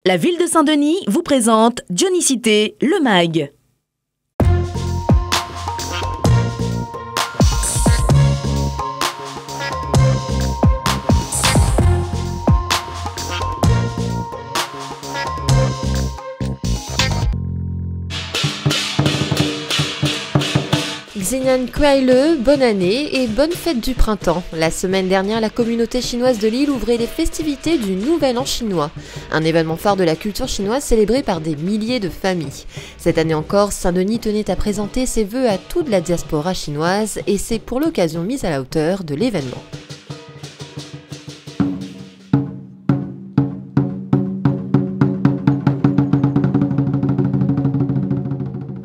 La ville de Saint-Denis vous présente Dionysité, le MAG. Xinyan Kuai-le, bonne année et bonne fête du printemps. La semaine dernière, la communauté chinoise de Lille ouvrait les festivités du Nouvel An chinois, un événement phare de la culture chinoise célébré par des milliers de familles. Cette année encore, Saint-Denis tenait à présenter ses vœux à toute la diaspora chinoise et c'est pour l'occasion mise à la hauteur de l'événement.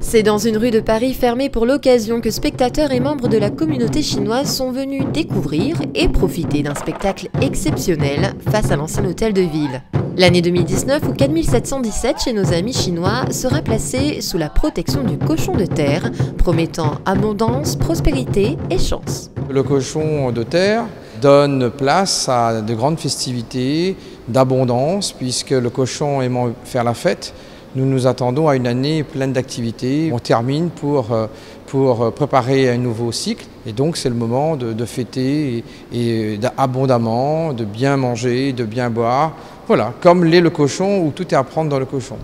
C'est dans une rue de Paris fermée pour l'occasion que spectateurs et membres de la communauté chinoise sont venus découvrir et profiter d'un spectacle exceptionnel face à l'ancien hôtel de ville. L'année 2019 où 4717 chez nos amis chinois sera placée sous la protection du cochon de terre, promettant abondance, prospérité et chance. Le cochon de terre donne place à de grandes festivités, d'abondance, puisque le cochon aimant faire la fête, nous nous attendons à une année pleine d'activités. On termine pour préparer un nouveau cycle et donc c'est le moment de fêter et abondamment, de bien manger, de bien boire. Voilà, comme l'est le cochon où tout est à prendre dans le cochon.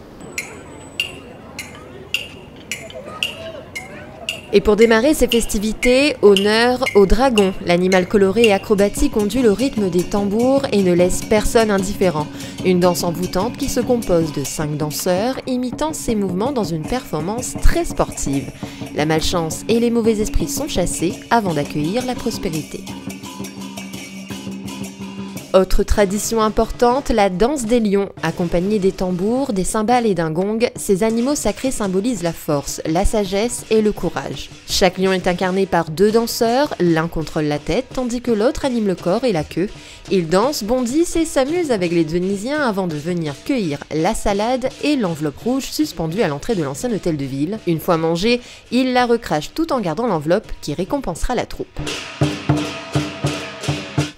Et pour démarrer ces festivités, honneur au dragon. L'animal coloré et acrobatique ondule au rythme des tambours et ne laisse personne indifférent. Une danse envoûtante qui se compose de 5 danseurs imitant ses mouvements dans une performance très sportive. La malchance et les mauvais esprits sont chassés avant d'accueillir la prospérité. Autre tradition importante, la danse des lions. Accompagnée des tambours, des cymbales et d'un gong, ces animaux sacrés symbolisent la force, la sagesse et le courage. Chaque lion est incarné par 2 danseurs, l'un contrôle la tête tandis que l'autre anime le corps et la queue. Ils dansent, bondissent et s'amusent avec les Dionysiens avant de venir cueillir la salade et l'enveloppe rouge suspendue à l'entrée de l'ancien hôtel de ville. Une fois mangée, ils la recrachent tout en gardant l'enveloppe qui récompensera la troupe.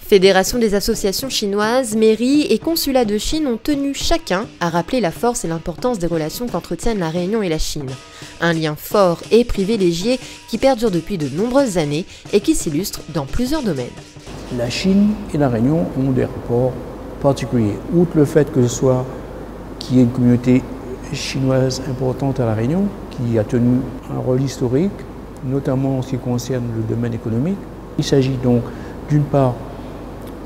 Fédération des associations chinoises, mairies et consulats de Chine ont tenu chacun à rappeler la force et l'importance des relations qu'entretiennent la Réunion et la Chine. Un lien fort et privilégié qui perdure depuis de nombreuses années et qui s'illustre dans plusieurs domaines. La Chine et la Réunion ont des rapports particuliers. Outre le fait que ce soit qu'il y ait une communauté chinoise importante à la Réunion, qui a tenu un rôle historique, notamment en ce qui concerne le domaine économique, il s'agit donc d'une part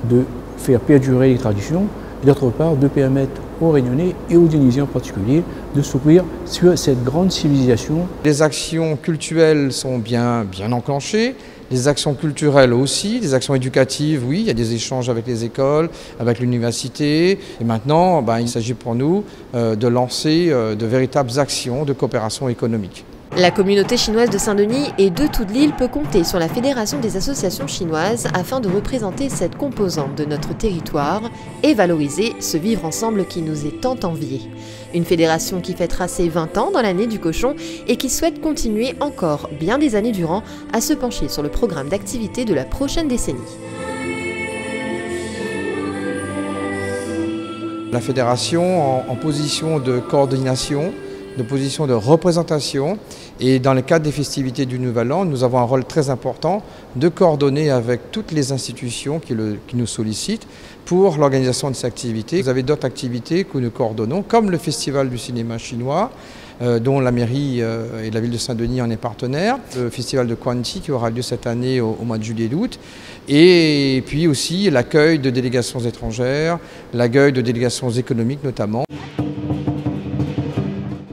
de faire perdurer les traditions, et d'autre part de permettre aux Réunionnais et aux Dionysiens en particulier de s'ouvrir sur cette grande civilisation. Les actions culturelles sont bien enclenchées, les actions culturelles aussi, les actions éducatives, oui, il y a des échanges avec les écoles, avec l'université. Et maintenant, il s'agit pour nous de lancer de véritables actions de coopération économique. La communauté chinoise de Saint-Denis et de toute l'île peut compter sur la Fédération des associations chinoises afin de représenter cette composante de notre territoire et valoriser ce vivre ensemble qui nous est tant envié. Une fédération qui fêtera ses 20 ans dans l'année du cochon et qui souhaite continuer encore bien des années durant à se pencher sur le programme d'activité de la prochaine décennie. La fédération en position de coordination, de position de représentation et dans le cadre des festivités du Nouvel An, nous avons un rôle très important de coordonner avec toutes les institutions qui nous sollicitent pour l'organisation de ces activités. Vous avez d'autres activités que nous coordonnons comme le Festival du cinéma chinois dont la mairie et la ville de Saint-Denis en est partenaire, le Festival de Quanti qui aura lieu cette année au mois de juillet et d'août et puis aussi l'accueil de délégations étrangères, l'accueil de délégations économiques notamment.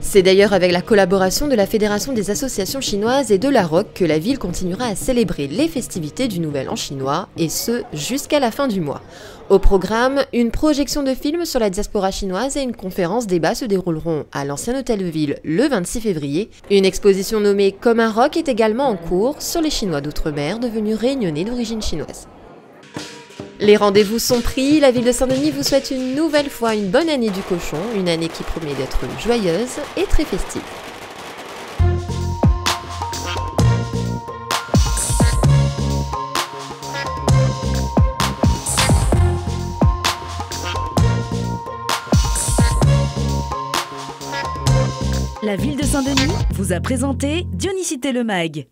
C'est d'ailleurs avec la collaboration de la Fédération des associations chinoises et de la ROC que la ville continuera à célébrer les festivités du Nouvel An chinois, et ce jusqu'à la fin du mois. Au programme, une projection de films sur la diaspora chinoise et une conférence débat se dérouleront à l'ancien hôtel de ville le 26 février. Une exposition nommée Comme un roc est également en cours sur les Chinois d'outre-mer devenus réunionnais d'origine chinoise. Les rendez-vous sont pris, la ville de Saint-Denis vous souhaite une nouvelle fois une bonne année du cochon, une année qui promet d'être joyeuse et très festive. La ville de Saint-Denis vous a présenté Dionysité le Mag.